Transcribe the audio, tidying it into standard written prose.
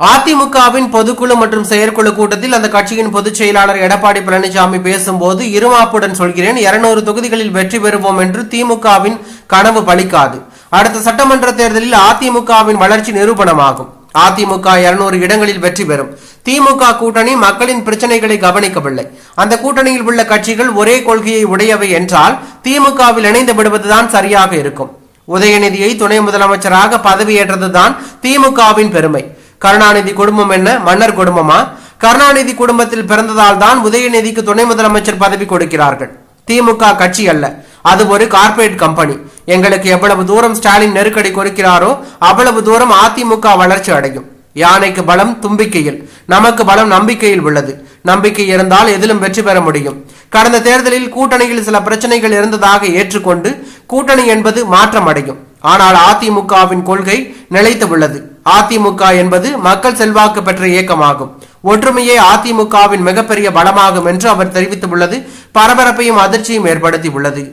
அதிமுகவின் பொதுக்குழு மற்றும் செயற்குழு கூட்டத்தில் அந்த கட்சியின் பொதுச் செயலாளர் எடப்பாடி பழனிசாமி பேசும்போது இருமாப்புடன் சொல்கிறேன், 200 தொகுதிகளில் வெற்றி பெறுவோம் என்று திமுகவின் கனவு பலிக்காது. அடுத்த சட்டமன்ற தேர்தலில் அதிமுகவின் வளர்ச்சி நிரூபணமாகும். அதிமுக 200 இடங்களில் வெற்றி பெறும். திமுக கூட்டணி மக்களின் பிரச்சனைகளை கவனிக்கவில்லை. அந்த கூட்டணியில் உள்ள கட்சிகள் ஒரே கொள்கையை உடையவை என்றால் திமுகவில் இணைந்து விடுவதுதான் சரியாக இருக்கும். உதயநிதியை துணை முதலமைச்சராக பதவியேற்றதுதான் திமுகவின் பெருமை. கருணாநிதி குடும்பம் என்ன மன்னர் குடும்பமா? கருணாநிதி குடும்பத்தில் பிறந்ததால் தான் உதயநிதிக்கு துணை முதலமைச்சர் பதவி கொடுக்கிறார்கள். திமுக கட்சி அல்ல, அது ஒரு கார்ப்பரேட் கம்பெனி. எங்களுக்கு எவ்வளவு தூரம் ஸ்டாலின் நெருக்கடி கொடுக்கிறாரோ அவ்வளவு தூரம் அதிமுக வளர்ச்சி அடையும். யானைக்கு பலம் தும்பிக்கையில், நமக்கு பலம் நம்பிக்கையில் உள்ளது. நம்பிக்கை இருந்தால் எதிலும் வெற்றி பெற முடியும். கடந்த தேர்தலில் கூட்டணியில் சில பிரச்சனைகள் இருந்ததாக ஏற்றுக்கொண்டு கூட்டணி என்பது மாற்றம் அடையும். ஆனால் அதிமுகவின் கொள்கை நிலைத்து உள்ளது. அதிமுக என்பது மக்கள் செல்வாக்கு பெற்ற இயக்கமாகும். ஒற்றுமையே அதிமுகவின் மிகப்பெரிய பலமாகும் என்று அவர் தெரிவித்துள்ளது பரபரப்பையும் அதிர்ச்சியும் ஏற்படுத்தி உள்ளது.